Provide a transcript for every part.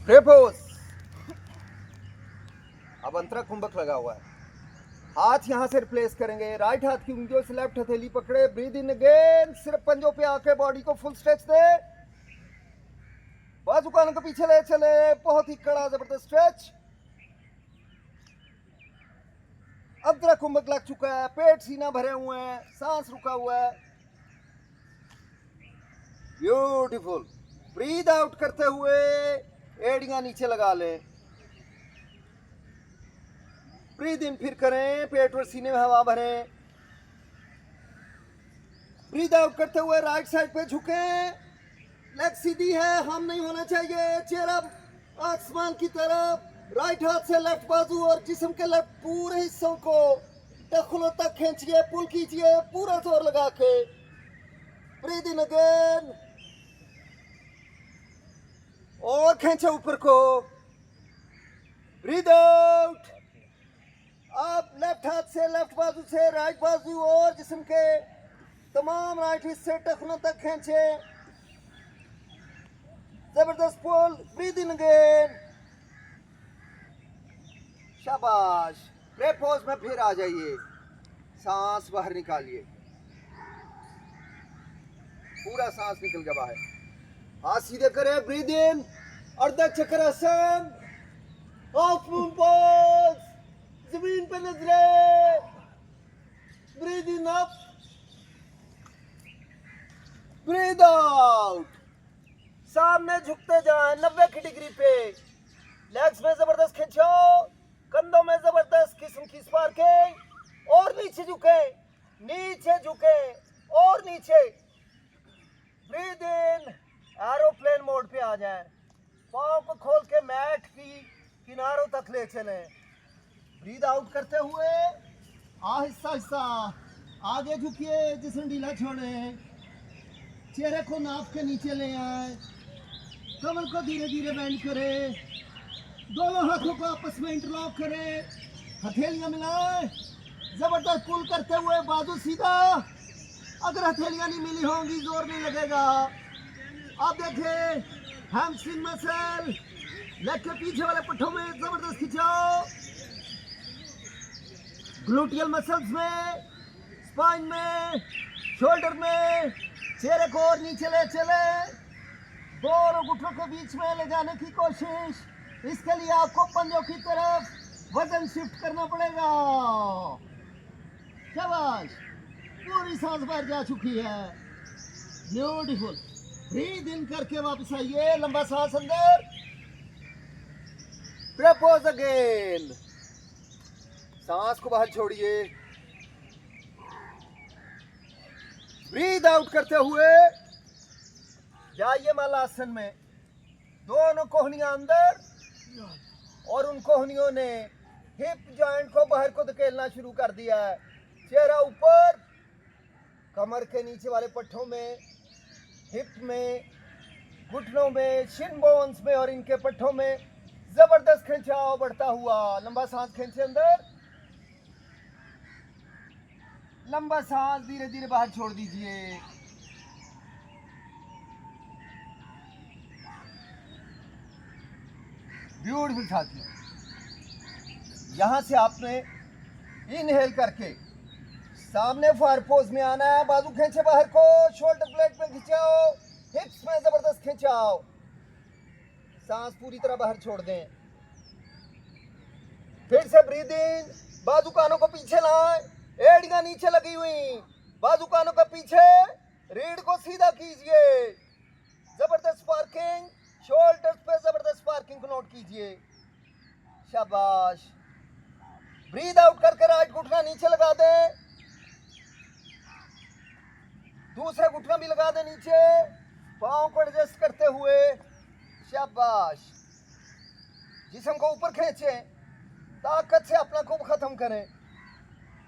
प्रेपोज। अब अंतरा कुंभक लगा हुआ है, हाथ यहां से रिप्लेस करेंगे, राइट हाथ की उंगलियों से लेफ्ट हथेली पकड़े, ब्रीद इन अगेन, सिर्फ पंजों पे आके बॉडी को फुल स्ट्रेच दे, बाजू कानों को पीछे ले चले, बहुत ही कड़ा जबरदस्त स्ट्रेच। अंतरा कुंभक लग चुका है, पेट सीना भरे हुए हैं, सांस रुका हुआ है। ब्यूटीफुल। ब्रीद आउट करते हुए एड़ियां नीचे लगा लें, ब्रीद इन फिर करें, पेट और सीने में हवा भरें। ब्रीद आउट करते हुए राइट साइड पे झुकें, लेग सीधी है, हम नहीं होना चाहिए, चेहरा आसमान की तरफ, राइट हाथ से लेफ्ट बाजू और जिस्म के लेफ्ट पूरे हिस्सों को टखनों तक खींचिए, पुल कीजिए पूरा जोर लगा के। ब्रीद इन अगेन और खींचे ऊपर को, ब्रीद आउट। अब लेफ्ट हाथ से लेफ्ट बाजू से राइट बाजू और जिस्म के तमाम राइट हिस्से टखनों तक खींचे, जबरदस्त पुल। ब्रीद इन अगेन, शाबाश। प्रेपोज में फिर आ जाइए, सांस बाहर निकालिए, पूरा सांस निकल गया बाहर, हाथ सीधे करें, ब्रीद इन, अर्ध चक्रासन, हाफ मून पोज, जमीन पे नजरें, breathe in up, breathe out. सामने झुकते जाएं 90 की डिग्री पे, लेग्स में जबरदस्त खिंचो, कंधों में जबरदस्त किस्म की स्पार्किंग, और नीचे झुके, नीचे झुके और नीचे। ब्रीद इन, एरोप्लेन मोड पे आ जाएं, पाँव को खोल के मैट की किनारों तक ले चलें। ब्रीद आउट करते हुए आहिस्ता आहिस्ता आगे झुकिए, जिस्म ढीला छोड़ें, चेहरे को नाक के नीचे ले आए, कमर को धीरे धीरे बेंड करें, दोनों हाथों को आपस में इंटरलॉक करें, हथेलियां मिलाएं, जबरदस्त पुल करते हुए बाजू सीधा। अगर हथेलियां नहीं मिली होंगी जोर नहीं लगेगा। आप देखें, हैमस्ट्रिंग मसल, लेग के पीछे वाले पट्टों में जबरदस्त खिंचाओ, ग्लूटियल मसल्स में, स्पाइन में, शोल्डर में, चेहरे को और नीचे ले चले, दोनों घुटनों के बीच में ले जाने की कोशिश। इसके लिए आपको पंजों की तरफ वजन शिफ्ट करना पड़ेगा। शाबाश, पूरी सांस बाहर जा चुकी है, ब्यूटीफुल। ब्रीद इन करके वापस आइए, लंबा सांस अंदर, प्रपोज अगेन, सांस को बाहर छोड़िए, ब्रीद आउट करते हुए जाइए मालासन में, दोनों कोहनियां अंदर और उन कोहनियों ने हिप जॉइंट को बाहर को धकेलना शुरू कर दिया है, चेहरा ऊपर, कमर के नीचे वाले पट्टों में, हिप में, घुटनों में, शिन बोन्स में और इनके पट्टों में जबरदस्त खिंचाव बढ़ता हुआ। लंबा सांस खींचे अंदर, लंबा सांस धीरे धीरे बाहर छोड़ दीजिए। ब्यूटीफुल साथियों, यहां से आपने इनहेल करके सामने फायर पोज में आना है, बाजू खींचे बाहर को, शोल्डर ब्लेड में खिंचाओ, हिप्स में जबरदस्त खिंचाओ, सांस पूरी तरह बाहर छोड़ दें। फिर से ब्रीद इन, बाजू कानों को पीछे लाएं, एड़ियां नीचे लगी हुई, बाजू कानों के पीछे, रीढ़ को सीधा कीजिए, जबरदस्त स्पार्किंग, शोल्डर्स पे जबरदस्त स्पार्किंग को नोट कीजिए, शाबाश। ब्रीद आउट करके राइट घुटना नीचे लगा दें, दूसरा घुटना भी लगा दें नीचे, पाँव को एडजस्ट करते हुए, शाबाश। जिस्म को ऊपर खींचें, ताकत से अपना कुंभ खत्म करें,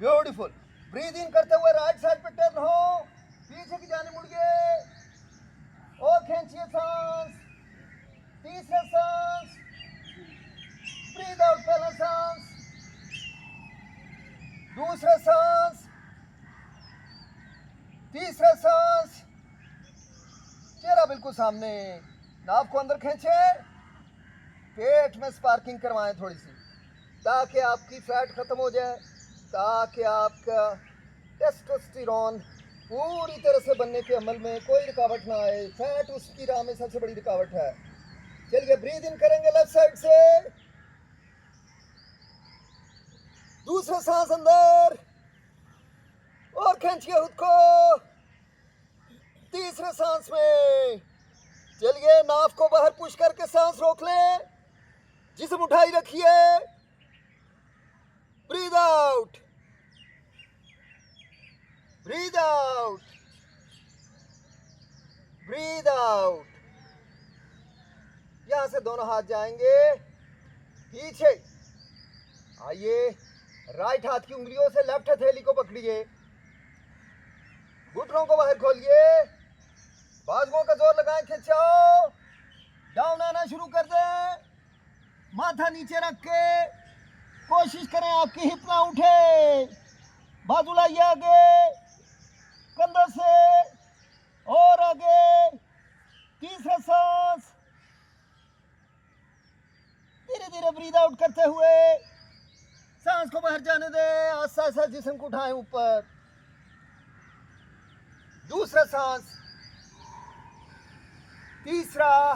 ब्यूटीफुल। ब्रीद इन करते हुए राइट साइड पे टर्न हो, पीछे की जाने मुड़िए और खींचिए सांस, तीसरा सांस, ब्रीद आउट, पहला सांस, दूसरा सांस, तीसरा सांस, चेहरा बिल्कुल सामने, नाभ को अंदर खींचे, पेट में स्पार्किंग करवाएं थोड़ी सी, ताकि आपकी फैट ख़त्म हो जाए, ताकि आपका टेस्टोस्टेरोन पूरी तरह से बनने के अमल में कोई रुकावट ना आए। फैट उसकी राह में सबसे बड़ी रुकावट है। चलिए ब्रीद इन करेंगे लेफ्ट साइड से, दूसरा सांस अंदर और खींचिए खुद को। तीसरे सांस में चलिए नाफ को बाहर पुश करके सांस रोक लें, जिस्म उठाई रखिए। Breathe out, breathe out, breathe out. यहां से दोनों हाथ जाएंगे पीछे। आइए, राइट हाथ की उंगलियों से लेफ्ट हथेली को पकड़िए, घुटनों को बाहर खोलिए, बाजुओं का जोर लगाएं, खिंचाओ, डाउन आना शुरू कर दें। माथा नीचे रख के कोशिश करें आपकी हिप ना उठे। बाजू लाइए आगे, कंधों से और आगे। तीसरा सांस, धीरे धीरे ब्रीद आउट करते हुए सांस को बाहर जाने दें। आस्ते आस्ते जिस्म को उठाएं ऊपर। दूसरा सांस, तीसरा,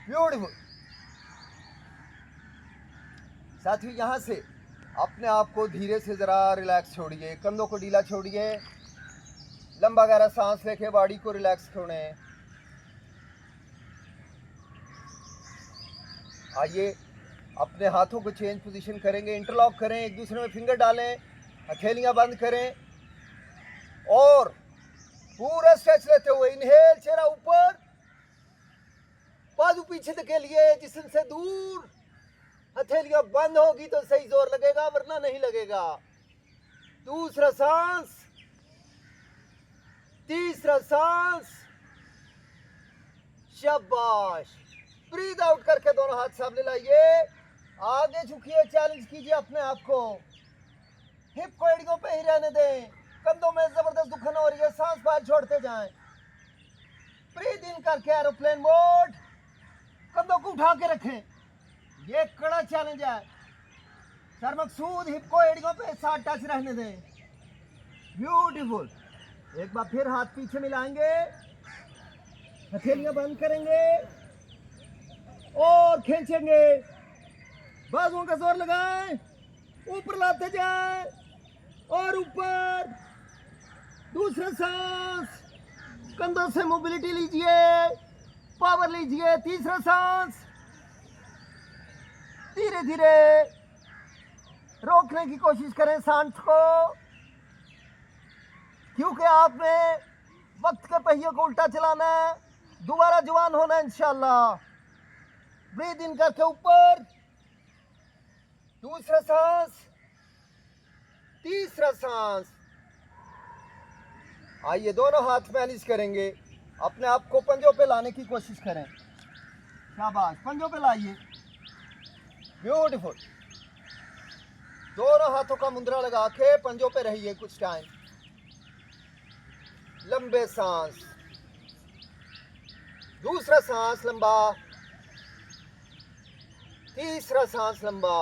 ब्यूटीफुल। साथियों, यहां से अपने आप को धीरे से जरा रिलैक्स छोड़िए, कंधों को ढीला छोड़िए, लंबा गहरा सांस लेके बॉडी को रिलैक्स छोड़ें। आइए, अपने हाथों को चेंज पोजीशन करेंगे, इंटरलॉक करें, एक दूसरे में फिंगर डालें, हथेलियां बंद करें और पूरा स्ट्रेच लेते हुए इनहेल, चेहरा ऊपर, बाजू पीछे धकेलिए, जिस्म से दूर। हथेलियां बंद होगी तो सही जोर लगेगा, वरना नहीं लगेगा। दूसरा सांस, तीसरा सांस, शाबाश। ब्रीद आउट करके दोनों हाथ सामने लाइए, आगे झुकिए, चैलेंज कीजिए अपने आप को। हिप को एड़ियों पे ही रहने दें, कंधों में जबरदस्त दुखन हो रही है, सांस बाहर छोड़ते जाएं। ब्रीद इन करके एरोप्लेन मोड, कंधों को उठा के रखें। ये कड़ा चैलेंज है। सर मकसूद, हिप को एड़ियों पे साथ टच रहने दें। ब्यूटीफुल। एक बार फिर हाथ पीछे मिलाएंगे, हथेलियां बंद करेंगे और खींचेंगे। बाजुओं का जोर लगाएं, ऊपर लाते जाएं और ऊपर। दूसरा सांस, कंधों से मोबिलिटी लीजिए, पावर लीजिए। तीसरा सांस, धीरे धीरे रोकने की कोशिश करें सांस को, क्योंकि आपने वक्त के पहिए को उल्टा चलाना है, दोबारा जवान होना है इंशाल्लाह। ब्रीद इन करके ऊपर, दूसरा सांस, तीसरा सांस। आइए, दोनों हाथ मैनेज करेंगे, अपने आप को पंजों पे लाने की कोशिश करें। शाबाश, पंजों पे लाइए। ब्यूटीफुल। दोनों हाथों का मुद्रा लगा के पंजों पे रहिए कुछ टाइम। लंबे सांस, दूसरा सांस लंबा, तीसरा सांस लंबा।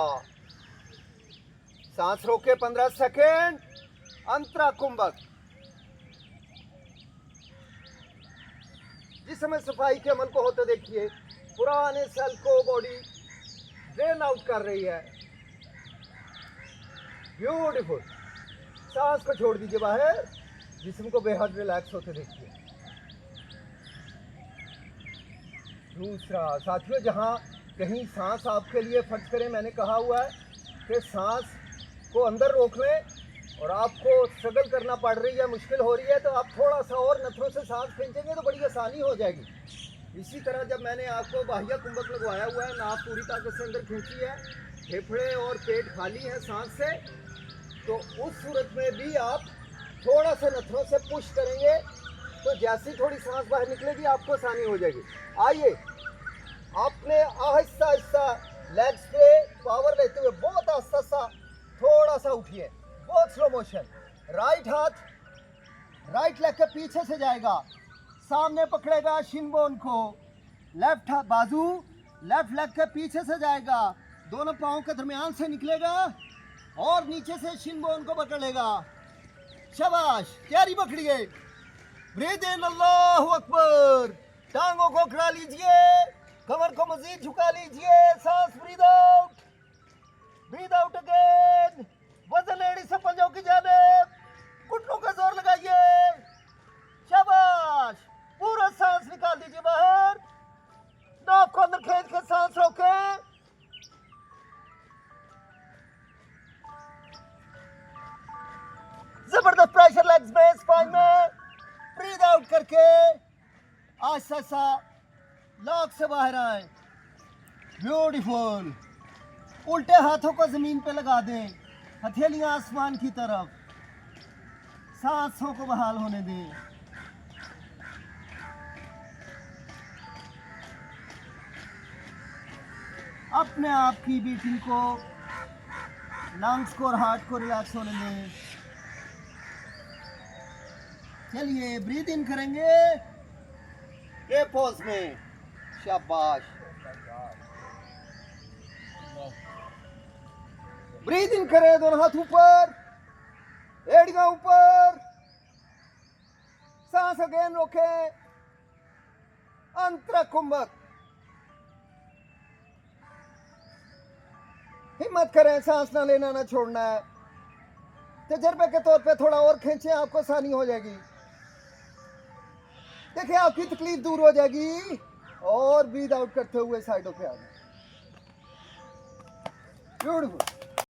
सांस रोके 15 सेकेंड। अंतरा कुंभक। जिस समय सफाई के अमल को होते देखिए, पुराने सेल को बॉडी ड्रेन आउट कर रही है। ब्यूटीफुल। सांस को छोड़ दीजिए बाहर, जिस्म को बेहद रिलैक्स होते देखिए। दूसरा, साथियों, जहां कहीं सांस आपके लिए फर्ज करें, मैंने कहा हुआ है कि सांस को अंदर रोक लें और आपको स्ट्रगल करना पड़ रही है, मुश्किल हो रही है, तो आप थोड़ा सा और नथनों से सांस खींचेंगे तो बड़ी आसानी हो जाएगी। इसी तरह जब मैंने आपको बाह्य कुंभक लगवाया हुआ है, नाक पूरी ताकत से अंदर खींची है, फेफड़े और पेट खाली है सांस से, तो उस सूरत में भी आप थोड़ा सा नथनों से पुश करेंगे तो जैसी थोड़ी सांस बाहर निकलेगी आपको आसानी हो जाएगी। आइए, आपने आहिस्ता आहिस्ता लेग्स पे पावर लेते हुए बहुत आस्ता आस्ता थोड़ा सा उठिए, बहुत स्लो मोशन। राइट हाथ राइट लेग के पीछे से जाएगा, सामने पकड़ेगा शिन बोन को, लेफ्ट बाजू लेफ्ट लेग के पीछे से जाएगा, दोनों पाँव के दरमियान से निकलेगा और नीचे से शिन बोन को पकड़ेगा। शाबाश, तैयारी पकड़िए। ब्रीथ इन, अल्लाहु अकबर। टांगों को खड़ा लीजिए, कमर को मजीद झुका लीजिए। सांस ब्रीथ आउट अगेन। वजन एड़ी से पंजों की जानिब, घुटनों का जोर लगाइए। शाबाश, पूरा सांस निकाल दीजिए बाहर। नाक को अंदर खींच के सांस रोकें। जबरदस्त प्रेशर लेग्स में, स्पाइन में। ब्रीथ आउट करके आहिस्ता आहिस्ता लॉक से बाहर आए। ब्यूटीफुल। उल्टे हाथों को जमीन पे लगा दें, हथेलियां आसमान की तरफ। सांसों को बहाल होने दें। अपने आप की बीटिंग को, लंग्स को और हार्ट को रिलैक्स होने दें। चलिए ब्रीथ इन करेंगे ये पोज में। शाबाश। ब्रीथ इन करें, दोनों हाथ ऊपर, एड़ियां ऊपर। सांस अगेन रोकें। अंतरा कुंभक। हिम्मत करें, सांस ना लेना ना छोड़ना है। तजर्बे के तौर पे थोड़ा और खींचें, आपको आसानी हो जाएगी। देखिए आपकी तकलीफ दूर हो जाएगी। और ब्रीथ आउट करते हुए साइडों पे आ जाए। ब्यूटीफुल।